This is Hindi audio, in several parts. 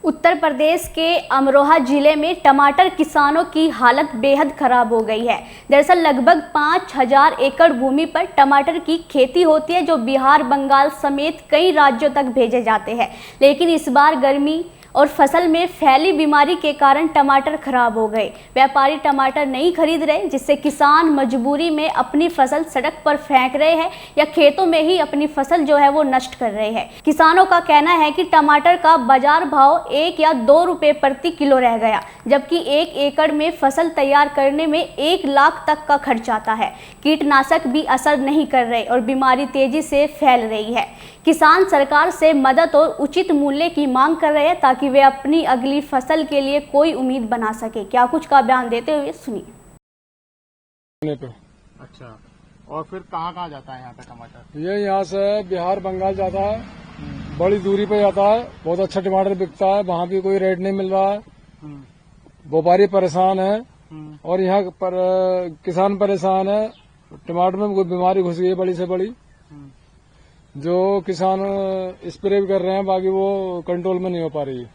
उत्तर प्रदेश के अमरोहा जिले में टमाटर किसानों की हालत बेहद खराब हो गई है। दरअसल लगभग 5000 एकड़ भूमि पर टमाटर की खेती होती है, जो बिहार, बंगाल समेत कई राज्यों तक भेजे जाते हैं। लेकिन इस बार गर्मी और फसल में फैली बीमारी के कारण टमाटर खराब हो गए। व्यापारी टमाटर नहीं खरीद रहे, जिससे किसान मजबूरी में अपनी फसल सड़क पर फेंक रहे हैं या खेतों में ही अपनी फसल जो है वो नष्ट कर रहे हैं। किसानों का कहना है कि टमाटर का बाजार भाव 1 या 2 रुपए प्रति किलो रह गया, जबकि 1 एकड़ में फसल तैयार करने में 1 लाख तक का खर्च आता है। कीटनाशक भी असर नहीं कर रहे और बीमारी तेजी से फैल रही है। किसान सरकार से मदद और उचित मूल्य की मांग कर रहे हैं, ताकि वे अपनी अगली फसल के लिए कोई उम्मीद बना सके। क्या कुछ का बयान देते हुए सुनिए। अच्छा, और फिर कहाँ जाता है यहाँ पे टमाटर? ये यहाँ से बिहार, बंगाल जाता है, बड़ी दूरी पे जाता है। बहुत अच्छा टमाटर बिकता है, वहाँ भी कोई रेट नहीं मिल रहा है। व्यापारी परेशान है और यहाँ पर किसान परेशान है। टमाटर में कोई बीमारी घुस गई है बड़ी से बड़ी, जो किसान स्प्रे भी कर रहे हैं, बाकी वो कंट्रोल में नहीं हो पा रही है।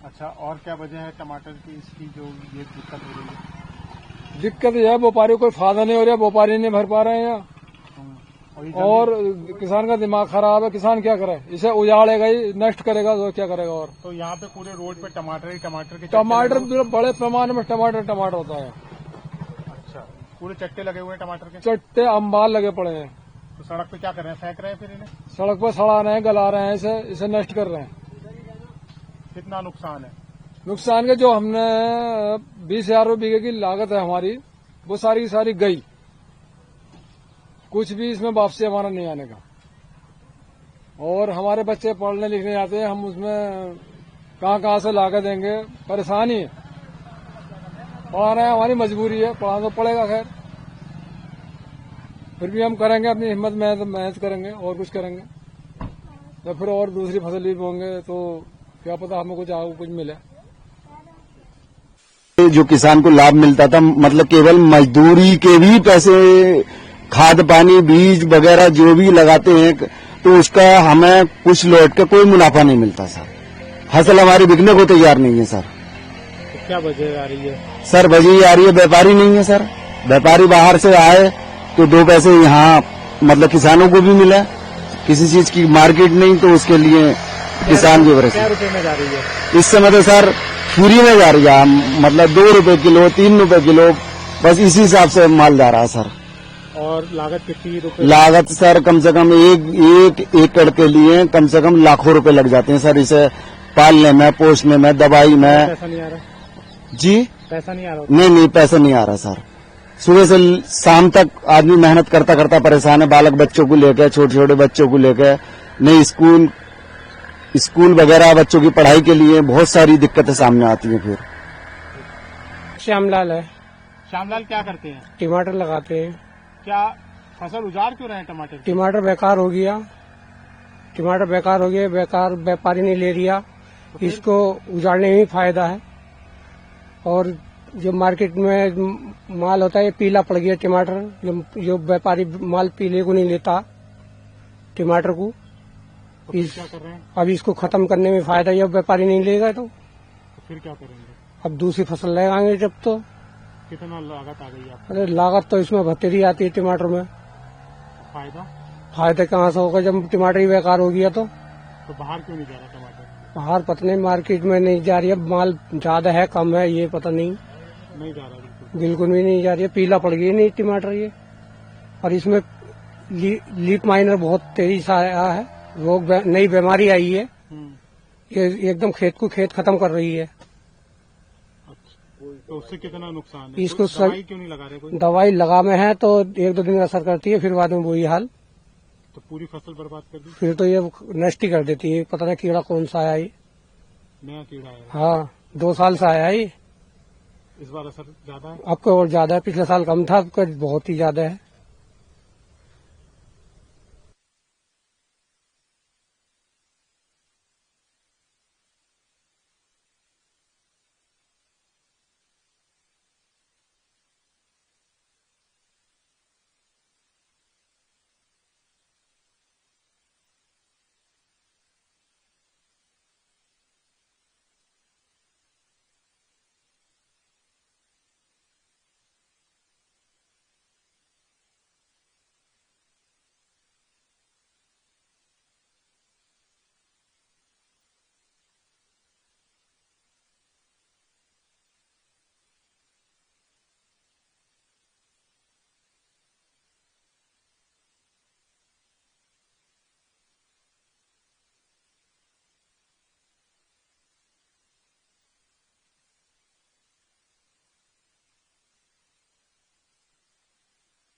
अच्छा, और क्या वजह है टमाटर की इसकी जो ये दिक्कत हो रही है? दिक्कत यह है, व्यापारी को कोई फायदा नहीं हो रहा, व्यापारी नहीं भर पा रहे हैं यहाँ। और किसान का दिमाग खराब है। किसान क्या करे, इसे उजाड़ेगा ही, नष्ट करेगा तो क्या करेगा। और तो यहाँ पे पूरे रोड पे टमाटर ही टमाटर के बड़े पैमाने में टमाटर होता है। अच्छा, पूरे चट्टे लगे हुए हैं टमाटर के? चट्टे अंबाल लगे पड़े हैं। तो सड़क पे क्या कर रहे हैं, फेंक रहे हैं फिर इन्हें? सड़क पर सड़ा रहे हैं, गला रहे हैं, इसे नष्ट कर रहे हैं। कितना नुकसान है? नुकसान के जो हमने 20,000 रुपये बीघे की लागत है हमारी, वो सारी की सारी गई। कुछ भी इसमें वापसी हमारा नहीं आने का। और हमारे बच्चे पढ़ने लिखने जाते हैं, हम उसमें कहाँ से लाकर देंगे, परेशानी है। पढ़ा रहे हैं, हमारी मजबूरी है, पढ़ाना तो पड़ेगा। खैर फिर भी हम करेंगे, अपनी हिम्मत मेहनत करेंगे और कुछ करेंगे। तो फिर और दूसरी फसल भी बोएंगे तो क्या पता हमें कुछ मिले। जो किसान को लाभ मिलता था, मतलब केवल मजदूरी के भी पैसे, खाद पानी बीज वगैरह जो भी लगाते हैं, तो उसका हमें कुछ लौट के कोई मुनाफा नहीं मिलता सर। फसल हमारी बिकने को तैयार नहीं है सर। तो क्या वजह आ रही है सर? वजह आ रही है, व्यापारी नहीं है सर। व्यापारी बाहर से आए तो 2 पैसे यहाँ मतलब किसानों को भी मिला, किसी चीज की मार्केट नहीं, तो उसके लिए किसान की वजह से। क्या रुपए में जा रही है इस समय? तो सर फ्री में जा रही है, मतलब 2 रुपए किलो, 3 रुपए किलो, बस इसी हिसाब से माल जा रहा है सर। और लागत कितनी रुपए? लागत सर कम से कम एक एकड़ के लिए कम से कम लाखों रुपए लग जाते हैं सर, इसे पालने में, पोषने में, दवाई में। पैसा नहीं आ रहा जी? पैसा नहीं आ रहा? नहीं, पैसा नहीं आ रहा सर। सुबह से शाम तक आदमी मेहनत करता परेशान है, बालक बच्चों को लेकर, छोटे बच्चों को लेकर, नहीं स्कूल वगैरह बच्चों की पढ़ाई के लिए बहुत सारी दिक्कतें सामने आती हैं। फिर श्यामलाल है। श्यामलाल क्या करते हैं? टमाटर लगाते हैं। क्या फसल उजाड़ क्यों रहे हैं टमाटर? टमाटर बेकार हो गया, बेकार व्यापारी नहीं ले लिया, इसको उजाड़ने में ही फायदा है। और जो मार्केट में माल होता है, ये पीला पड़ गया टमाटर। जो व्यापारी माल पीले को नहीं लेता टमाटर को, तो क्या कर रहे हैं? अब इसको खत्म करने में फायदा है। व्यापारी नहीं लेगा तो फिर क्या करेंगे? अब दूसरी फसल लगाएंगे जब। तो कितना लागत आ गई आपको? अरे लागत तो इसमें भतेरी आती है टमाटर में। फायदा कहाँ से होगा जब टमाटर ही बेकार हो गया। तो बाहर क्यों नहीं जा रहा टमाटर? बाहर पता नहीं, मार्केट में नहीं जा रही है। माल ज्यादा है कम है, ये पता नहीं जा रहा बिल्कुल भी नहीं जा रही है। पीला पड़ गया नहीं टमाटर ये। और इसमें लीफ माइनर बहुत तेजी से आया है, रोग नई बीमारी आई है, ये एकदम खेत को खत्म कर रही है। तो उससे कितना नुकसान है? इसको दवाई क्यों नहीं लगा रहे कोई? दवाई लगा में है तो 1-2 दिन का असर करती है, फिर बाद में वही हाल। तो पूरी फसल बर्बाद कर दी? फिर तो ये नष्ट ही कर देती है। पता नहीं कीड़ा कौन सा आया ये, नया कीड़ा है। हाँ 2 साल से आया ये। इस बार असर ज्यादा है? आपको और ज्यादा है, पिछले साल कम था, आपका बहुत ही ज्यादा है।